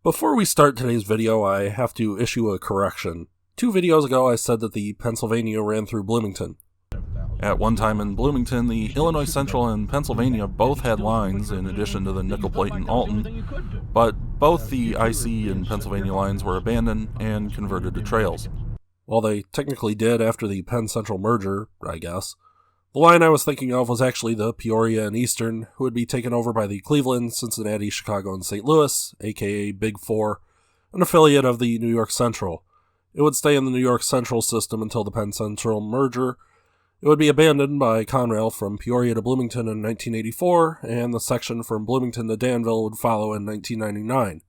Before we start today's video, I have to issue a correction. 2 videos ago I said that the Pennsylvania ran through Bloomington. At one time in Bloomington, the Illinois Central and Pennsylvania both had lines in addition to the nickel plate in Alton, but both the IC and Pennsylvania lines were abandoned and converted to trails. Well, they technically did after the Penn Central merger, I guess. The line I was thinking of was actually the Peoria and Eastern, who would be taken over by the Cleveland, Cincinnati, Chicago, and St. Louis, aka Big Four, an affiliate of the New York Central. It would stay in the New York Central system until the Penn Central merger. It would be abandoned by Conrail from Peoria to Bloomington in 1984, and the section from Bloomington to Danville would follow in 1999.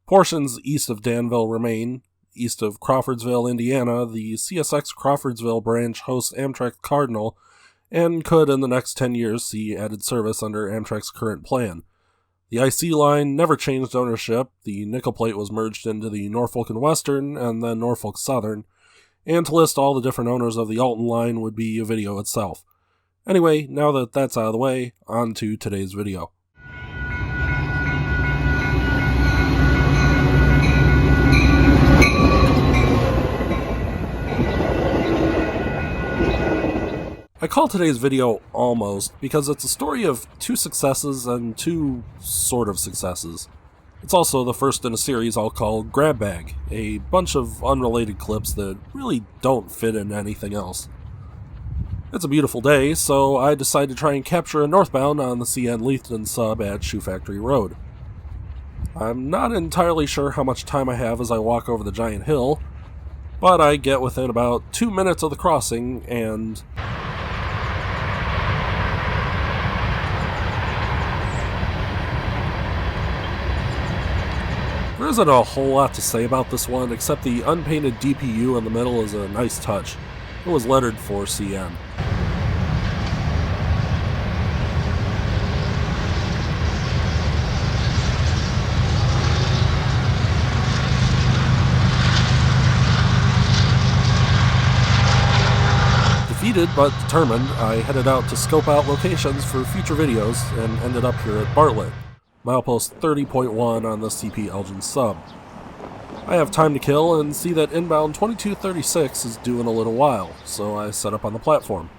Portions east of Danville remain. East of Crawfordsville, Indiana, the CSX Crawfordsville branch hosts Amtrak Cardinal, and could in the next 10 years see added service under Amtrak's current plan. The IC line never changed ownership. The nickel plate was merged into the Norfolk and Western, and then Norfolk Southern. And to list all the different owners of the Alton line would be a video itself. Anyway, now that that's out of the way, on to today's video. I call today's video Almost because it's a story of 2 successes and 2 sort of successes. It's also the first in a series I'll call Grab Bag, a bunch of unrelated clips that really don't fit into anything else. It's a beautiful day, so I decided to try and capture a northbound on the CN Leithton Sub at Shoe Factory Road. I'm not entirely sure how much time I have as I walk over the giant hill, but I get within about 2 minutes of the crossing and... there isn't a whole lot to say about this one, except the unpainted DPU in the middle is a nice touch. It was lettered for CN. Defeated but determined, I headed out to scope out locations for future videos and ended up here at Bartlett. Milepost 30.1 on the CP Elgin Sub. I have time to kill and see that inbound 2236 is due in a little while, so I set up on the platform.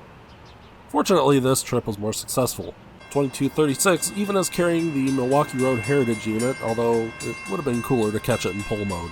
Fortunately, this trip was more successful. 2236 even is carrying the Milwaukee Road Heritage unit, although it would have been cooler to catch it in pull mode.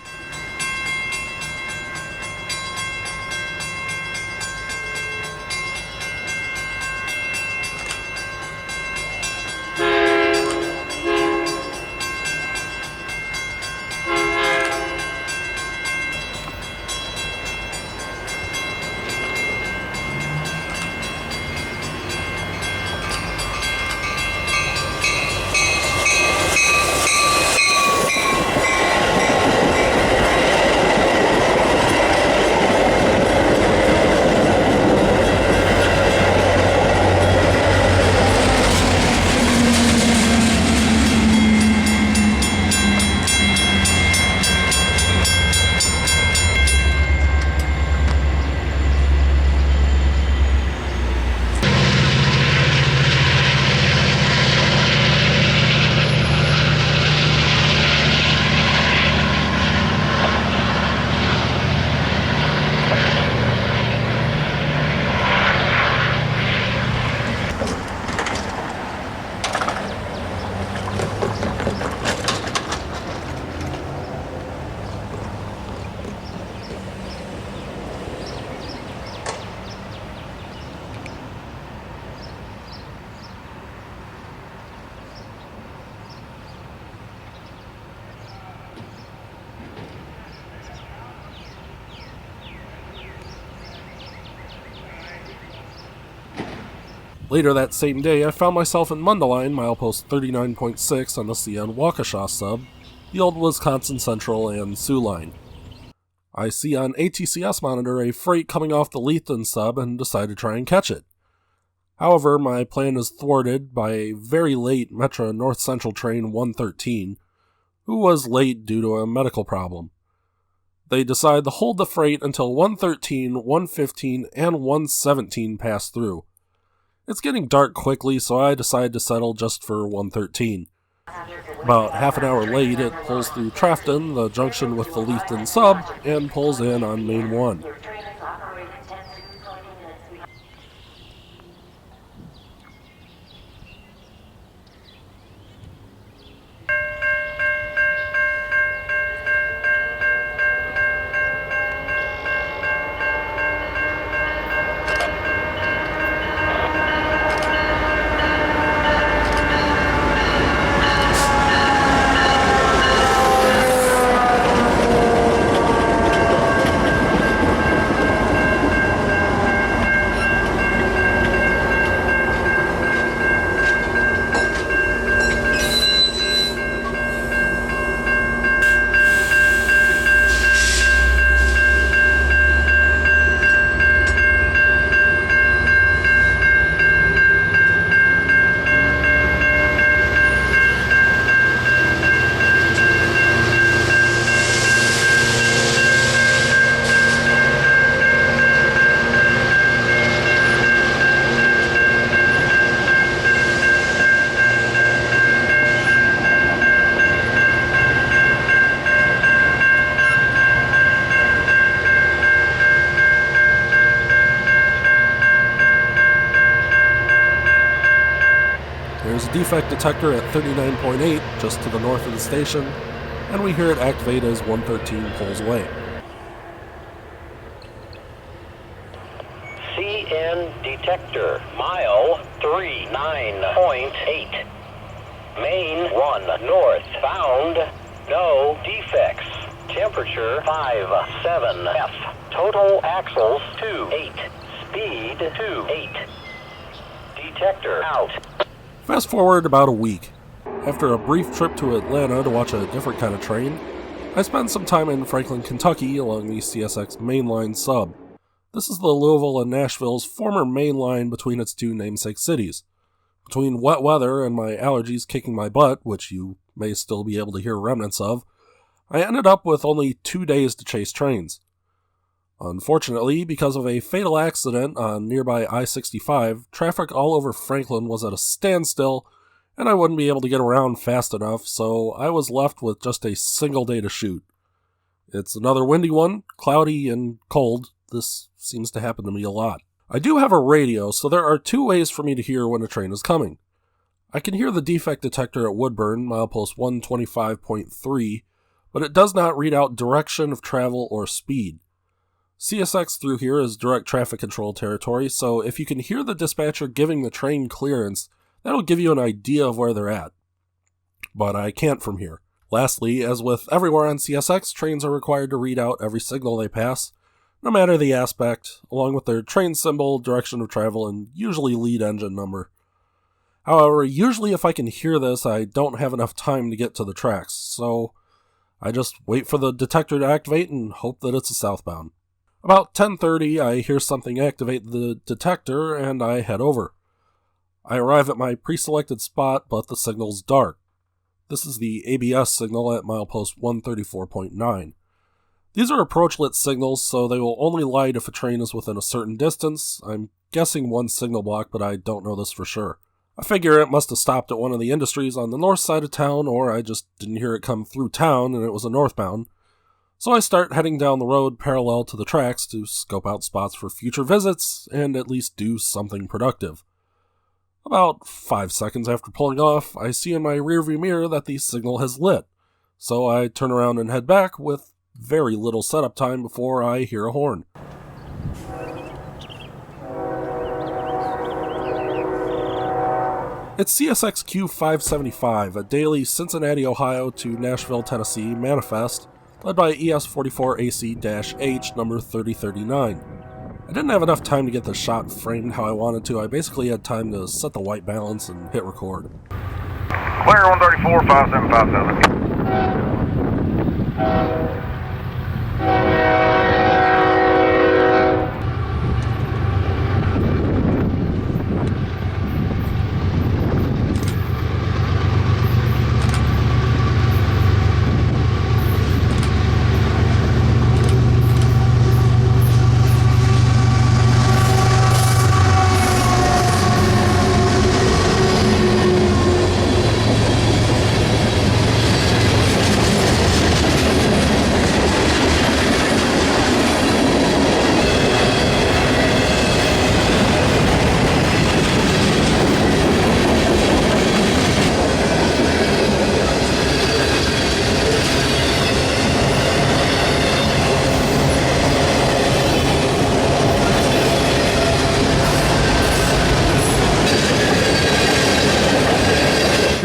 Later that same day, I found myself in Mundelein, milepost 39.6 on the CN Waukesha Sub, the old Wisconsin Central and Sioux line. I see on ATCS monitor a freight coming off the Leithton Sub and decide to try and catch it. However, my plan is thwarted by a very late Metra North Central train 113, who was late due to a medical problem. They decide to hold the freight until 113, 115, and 117 pass through. It's getting dark quickly, so I decide to settle just for 113. About half an hour late, it pulls through Trafton, the junction with the Leithton Sub, and pulls in on Main 1. There's a defect detector at 39.8 just to the north of the station, and we hear it activate as 113 pulls away. CN detector, mile 39.8. Main 1 northbound, no defects. Temperature 57 F. Total axles 28. Speed 28. Detector out. Fast forward about a week. After a brief trip to Atlanta to watch a different kind of train, I spent some time in Franklin, Kentucky along the CSX Mainline Sub. This is the Louisville and Nashville's former main line between its two namesake cities. Between wet weather and my allergies kicking my butt, which you may still be able to hear remnants of, I ended up with only 2 days to chase trains. Unfortunately, because of a fatal accident on nearby I-65, traffic all over Franklin was at a standstill, and I wouldn't be able to get around fast enough, so I was left with just a single day to shoot. It's another windy one, cloudy and cold. This seems to happen to me a lot. I do have a radio, so there are 2 ways for me to hear when a train is coming. I can hear the defect detector at Woodburn, milepost 125.3, but it does not read out direction of travel or speed. CSX through here is direct traffic control territory, so if you can hear the dispatcher giving the train clearance, that'll give you an idea of where they're at. But I can't from here. Lastly, as with everywhere on CSX, trains are required to read out every signal they pass, no matter the aspect, along with their train symbol, direction of travel, and usually lead engine number. However, usually if I can hear this, I don't have enough time to get to the tracks, so I just wait for the detector to activate and hope that it's a southbound. About 10:30, I hear something activate the detector, and I head over. I arrive at my pre-selected spot, but the signal's dark. This is the ABS signal at milepost 134.9. These are approach-lit signals, so they will only light if a train is within a certain distance. I'm guessing 1 signal block, but I don't know this for sure. I figure it must have stopped at one of the industries on the north side of town, or I just didn't hear it come through town and it was a northbound. So I start heading down the road parallel to the tracks to scope out spots for future visits and at least do something productive. About 5 seconds after pulling off, I see in my rearview mirror that the signal has lit, so I turn around and head back with very little setup time before I hear a horn. It's CSX Q575, a daily Cincinnati, Ohio to Nashville, Tennessee manifest, led by ES44AC-H number 3039. I didn't have enough time to get the shot framed how I wanted to. I basically had time to set the white balance and hit record. Clear 134, 5757.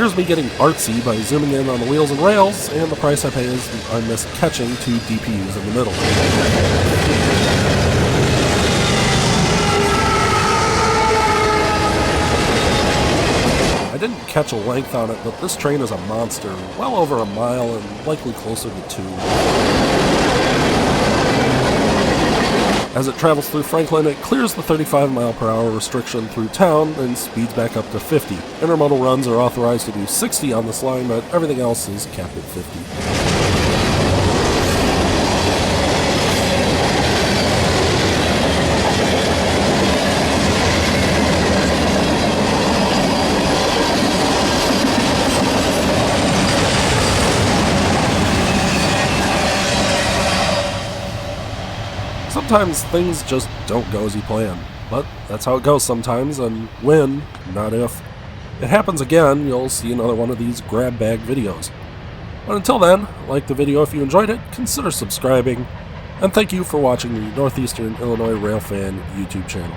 Here's me getting artsy by zooming in on the wheels and rails, and the price I pay is I miss catching two DPUs in the middle. I didn't catch a length on it, but this train is a monster, well over a mile and likely closer to 2. As it travels through Franklin, it clears the 35-mile-per-hour restriction through town and speeds back up to 50. Intermodal runs are authorized to do 60 on this line, but everything else is capped at 50. Sometimes things just don't go as you plan, but that's how it goes sometimes, and when, not if, it happens again, you'll see another one of these grab bag videos. But until then, like the video if you enjoyed it, consider subscribing, and thank you for watching the Northeastern Illinois Railfan YouTube channel.